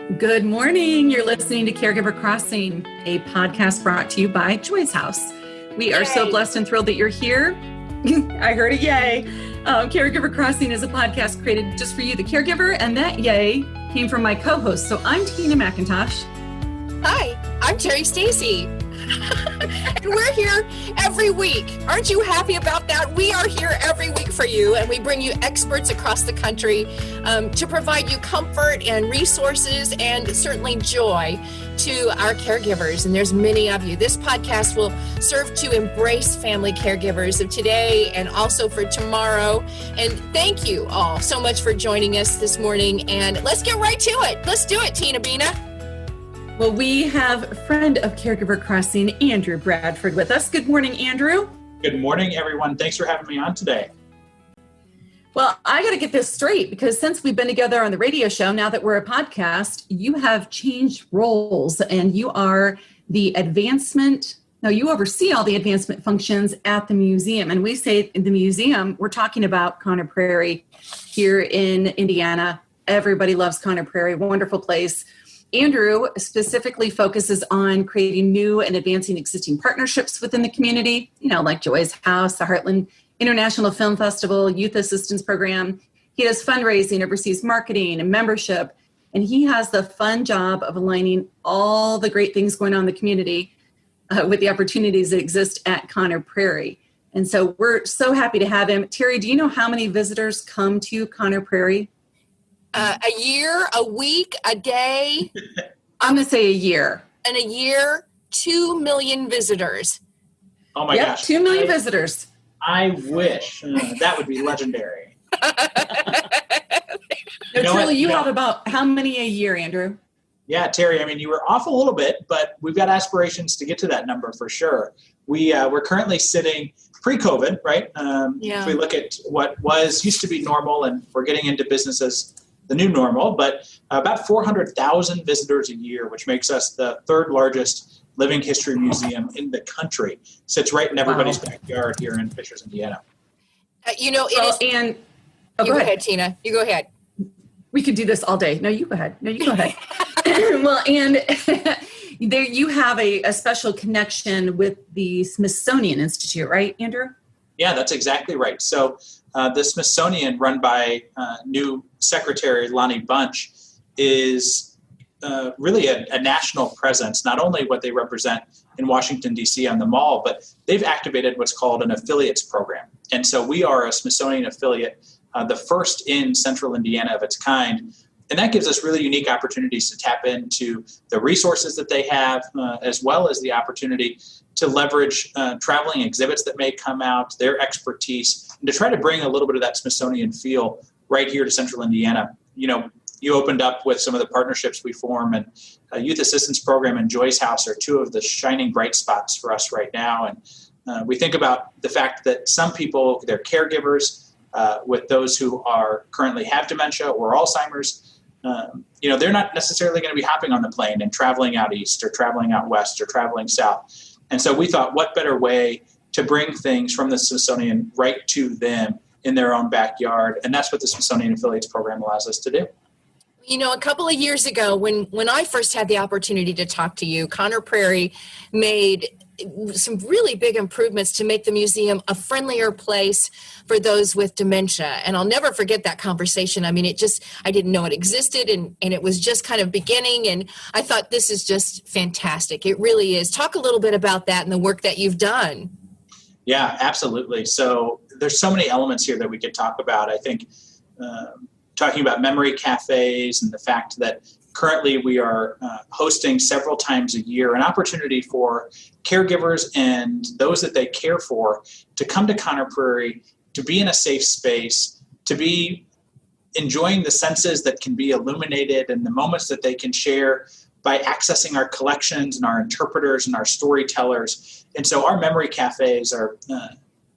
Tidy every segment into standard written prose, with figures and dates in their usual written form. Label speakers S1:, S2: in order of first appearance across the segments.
S1: Good morning. You're listening to Caregiver Crossing, a podcast brought to you by Joy's House. We are so blessed and thrilled that you're here. I heard a yay. Caregiver Crossing is a podcast created just for you, the caregiver, and that yay came from my co-host. So I'm Tina McIntosh.
S2: Hi, I'm Terry Stacy. And we're here every week. Aren't you happy about that? We are here every week for you, and we bring you experts across the country to provide you comfort and resources and certainly joy to our caregivers. And there's many of you. This podcast will serve to embrace family caregivers of today and also for tomorrow. And thank you all so much for joining us this morning. And let's get right to it. Let's do it, Tina Bina.
S1: Well, we have a friend of Caregiver Crossing, Andrew Bradford, with us. Good morning, Andrew.
S3: Good morning, everyone. Thanks for having me on today.
S1: Well, I got to get this straight because since we've been together on the radio show, now that we're a podcast, you have changed roles and you are the you oversee all the advancement functions at the museum. And we say in the museum, we're talking about Conner Prairie here in Indiana. Everybody loves Conner Prairie, wonderful place. Andrew specifically focuses on creating new and advancing existing partnerships within the community, like Joy's House, the Heartland International Film Festival, Youth Assistance Program. He does fundraising, oversees marketing and membership, and he has the fun job of aligning all the great things going on in the community with the opportunities that exist at Conner Prairie. And so we're so happy to have him. Terry, do you know how many visitors come to Conner Prairie?
S2: A year, a week, a day.
S1: I'm going to say a year.
S2: And a year, 2 million visitors.
S3: Oh my gosh.
S1: 2 million visitors.
S3: I wish. That would be legendary.
S1: You have about how many a year, Andrew?
S3: Yeah, Terry, you were off a little bit, but we've got aspirations to get to that number for sure. We're currently sitting pre-COVID, right? If we look at what used to be normal, and we're getting into business as the new normal, but about 400,000 visitors a year, which makes us the third largest living history museum in the country. Sits right in everybody's backyard here in Fishers, Indiana.
S2: Go ahead, Tina. You go ahead.
S1: We could do this all day. No, you go ahead. Well, and there you have a special connection with the Smithsonian Institute, right, Andrew?
S3: Yeah, that's exactly right. So the Smithsonian, run by new Secretary Lonnie Bunch, is really a national presence, not only what they represent in Washington, D.C. on the Mall, but they've activated what's called an affiliates program. And so we are a Smithsonian affiliate, the first in central Indiana of its kind. And that gives us really unique opportunities to tap into the resources that they have, as well as the opportunity to leverage traveling exhibits that may come out, their expertise, and to try to bring a little bit of that Smithsonian feel right here to central Indiana. You opened up with some of the partnerships we form, and Youth Assistance Program and Joy's House are two of the shining bright spots for us right now. And we think about the fact that some people, they're caregivers with those who are currently have dementia or Alzheimer's. They're not necessarily going to be hopping on the plane and traveling out east or traveling out west or traveling south. And so we thought, what better way to bring things from the Smithsonian right to them in their own backyard? And that's what the Smithsonian Affiliates Program allows us to do.
S2: A couple of years ago, when I first had the opportunity to talk to you, Conner Prairie made some really big improvements to make the museum a friendlier place for those with dementia. And I'll never forget that conversation. I didn't know it existed, and it was just kind of beginning. And I thought, this is just fantastic. It really is. Talk a little bit about that and the work that you've done.
S3: Yeah, absolutely. So there's so many elements here that we could talk about. I think talking about memory cafes and the fact that currently we are hosting several times a year an opportunity for caregivers and those that they care for to come to Conner Prairie, to be in a safe space, to be enjoying the senses that can be illuminated and the moments that they can share by accessing our collections and our interpreters and our storytellers. And so our memory cafes are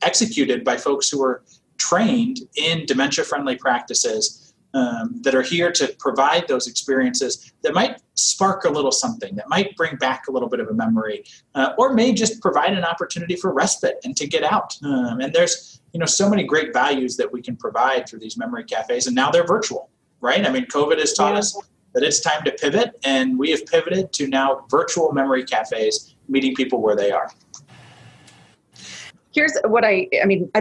S3: executed by folks who are trained in dementia-friendly practices that are here to provide those experiences that might spark a little something, that might bring back a little bit of a memory, or may just provide an opportunity for respite and to get out. And there's, so many great values that we can provide through these memory cafes, and now they're virtual, right? I mean, COVID has taught us that it's time to pivot, and we have pivoted to now virtual memory cafes, meeting people where they are.
S1: Here's what I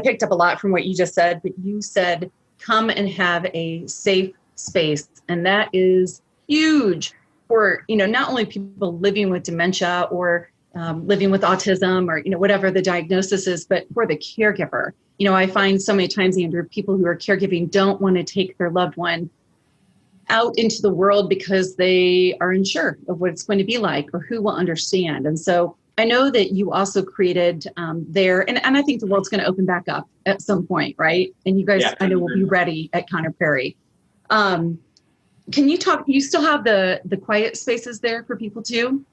S1: picked up a lot from what you just said, but you said, come and have a safe space. And that is huge for, not only people living with dementia or living with autism or, whatever the diagnosis is, but for the caregiver. I find so many times, Andrew, people who are caregiving don't want to take their loved one out into the world because they are unsure of what it's going to be like or who will understand. And so I know that you also created there, and I think the world's going to open back up at some point, right? And you guys, I know, will be ready at Conner Prairie. Can you talk, you still have the quiet spaces there for people too?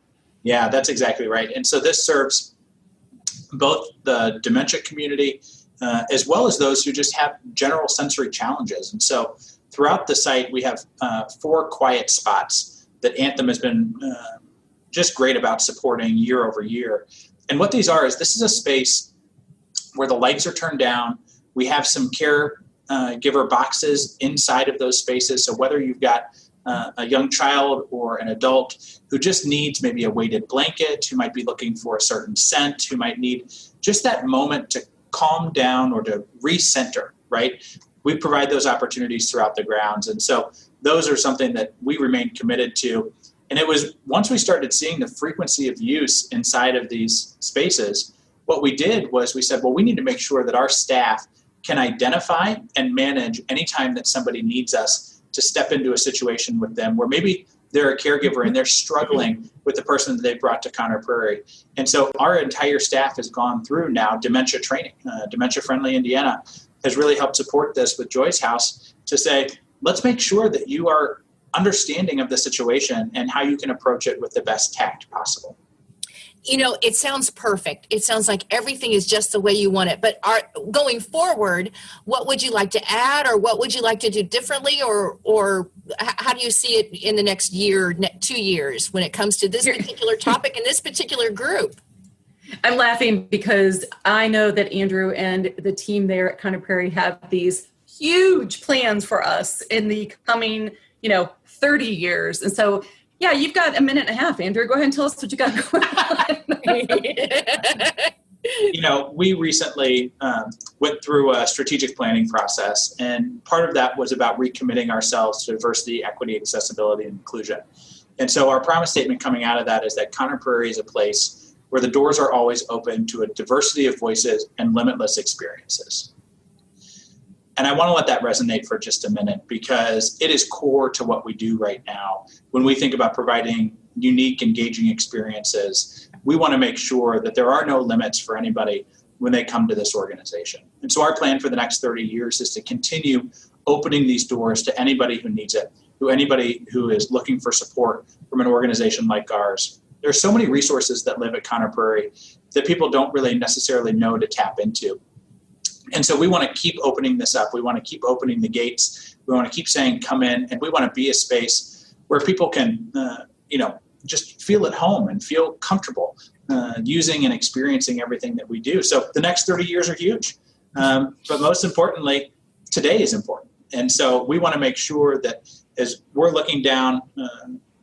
S3: Yeah, that's exactly right. And so this serves both the dementia community as well as those who just have general sensory challenges. And so throughout the site, we have 4 quiet spots that Anthem has been just great about supporting year over year. And what these are is this is a space where the lights are turned down. We have some caregiver boxes inside of those spaces. So whether you've got a young child or an adult who just needs maybe a weighted blanket, who might be looking for a certain scent, who might need just that moment to calm down or to recenter, right? We provide those opportunities throughout the grounds. And so those are something that we remain committed to. And it was once we started seeing the frequency of use inside of these spaces, what we did was we said, well, we need to make sure that our staff can identify and manage anytime that somebody needs us to step into a situation with them where maybe they're a caregiver and they're struggling with the person that they brought to Conner Prairie. And so our entire staff has gone through now dementia training. Dementia Friendly Indiana has really helped support this with Joy's House to say, let's make sure that you are understanding of the situation and how you can approach it with the best tact possible.
S2: It sounds perfect. It sounds like everything is just the way you want it. But going forward, what would you like to add, or what would you like to do differently, or how do you see it in the next year, 2 years when it comes to this particular topic and this particular group?
S1: I'm laughing because I know that Andrew and the team there at Conner Prairie have these huge plans for us in the coming, 30 years. And so, yeah, you've got a minute and a half, Andrew. Go ahead and tell us what you got going on.
S3: We recently went through a strategic planning process, and part of that was about recommitting ourselves to diversity, equity, accessibility, and inclusion. And so our promise statement coming out of that is that Conner Prairie is a place where the doors are always open to a diversity of voices and limitless experiences. And I want to let that resonate for just a minute because it is core to what we do right now. When we think about providing unique, engaging experiences, we want to make sure that there are no limits for anybody when they come to this organization. And so our plan for the next 30 years is to continue opening these doors to anybody who needs it, to anybody who is looking for support from an organization like ours. There are so many resources that live at Conner Prairie that people don't really necessarily know to tap into. And so we want to keep opening this up. We want to keep opening the gates. We want to keep saying, come in, and we want to be a space where people can, just feel at home and feel comfortable using and experiencing everything that we do. So the next 30 years are huge. But most importantly, today is important. And so we want to make sure that as we're looking down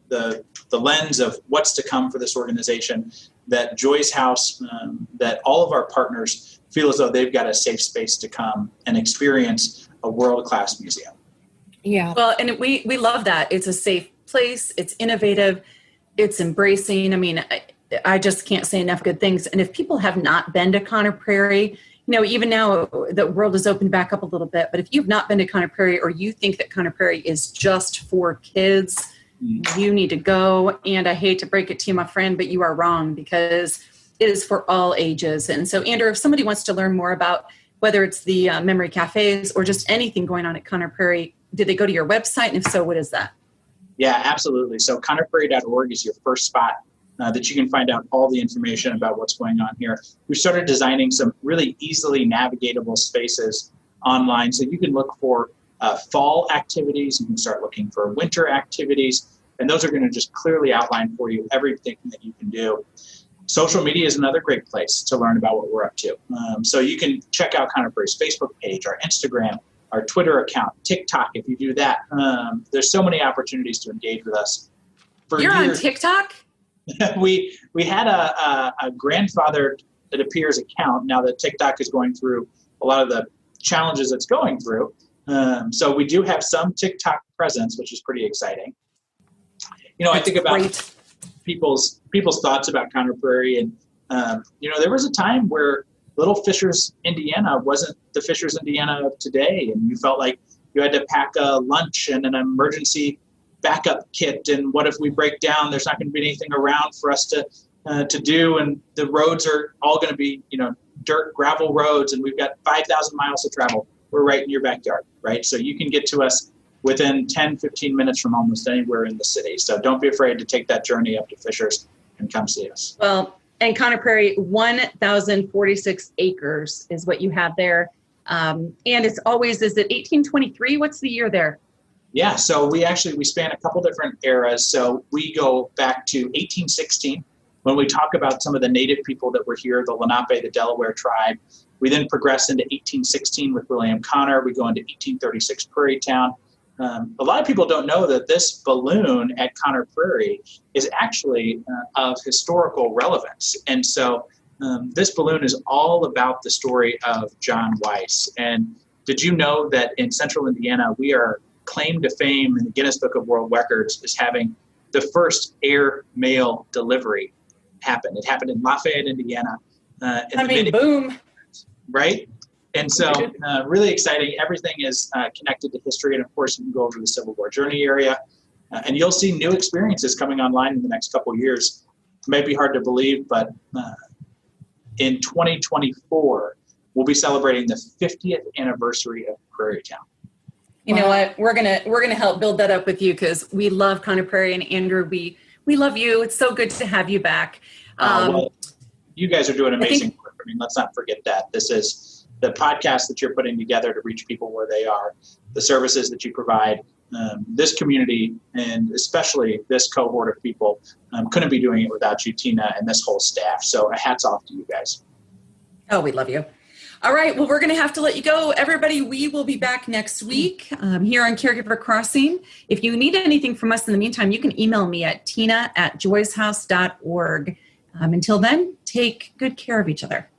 S3: the lens of what's to come for this organization, that Joy's House, that all of our partners feel as though they've got a safe space to come and experience a world-class museum.
S1: Yeah. Well, and we love that. It's a safe place. It's innovative. It's embracing. I mean, I just can't say enough good things. And if people have not been to Conner Prairie, even now the world has opened back up a little bit, but if you've not been to Conner Prairie or you think that Conner Prairie is just for kids, you need to go. And I hate to break it to you, my friend, but you are wrong because it is for all ages. And so, Andrew, if somebody wants to learn more about whether it's the memory cafes or just anything going on at Conner Prairie, did they go to your website? And if so, what is that?
S3: Yeah, absolutely. So connerprairie.org is your first spot that you can find out all the information about what's going on here. We started designing some really easily navigatable spaces online. So you can look for fall activities. You can start looking for winter activities. And those are going to just clearly outline for you everything that you can do. Social media is another great place to learn about what we're up to. So you can check out Conner Prairie's Facebook page, our Instagram, our Twitter account, TikTok, if you do that. There's so many opportunities to engage with us.
S1: You're on TikTok?
S3: we had a grandfathered, it appears, account now that TikTok is going through a lot of the challenges it's going through. So we do have some TikTok presence, which is pretty exciting. I think about people's thoughts about Conner Prairie, and there was a time where Little Fishers, Indiana wasn't the Fishers, Indiana of today, and you felt like you had to pack a lunch and an emergency backup kit, and what if we break down? There's not going to be anything around for us to do, and the roads are all going to be dirt, gravel roads, and we've got 5,000 miles to travel. We're right in your backyard, right? So you can get to us within 10, 15 minutes from almost anywhere in the city. So don't be afraid to take that journey up to Fishers and come see us.
S1: Well, and Conner Prairie, 1,046 acres is what you have there. And it's always, is it 1823? What's the year there?
S3: Yeah, so we span a couple different eras. So we go back to 1816 when we talk about some of the native people that were here, the Lenape, the Delaware tribe. We then progress into 1816 with William Conner. We go into 1836 Prairie Town. A lot of people don't know that this balloon at Conner Prairie is actually of historical relevance. And so this balloon is all about the story of John Weiss. And did you know that in central Indiana, we are claimed to fame in the Guinness Book of World Records as having the first air mail delivery happen? It happened in Lafayette, Indiana.
S1: Boom.
S3: Right? And so really exciting. Everything is connected to history. And of course, you can go over to the Civil War Journey area and you'll see new experiences coming online in the next couple of years. It may be hard to believe, but in 2024, we'll be celebrating the 50th anniversary of Prairie Town.
S1: You know what? We're gonna help build that up with you because we love Conner Prairie, and Andrew, we love you. It's so good to have you back.
S3: Well, you guys are doing amazing work. I mean, let's not forget that. This is the podcast that you're putting together to reach people where they are, the services that you provide. This community, and especially this cohort of people, couldn't be doing it without you, Tina, and this whole staff. So hats off to you guys.
S1: Oh, we love you. All right. Well, we're going to have to let you go. Everybody, we will be back next week here on Caregiver Crossing. If you need anything from us in the meantime, you can email me at tina@joyshouse.org. Until then, take good care of each other.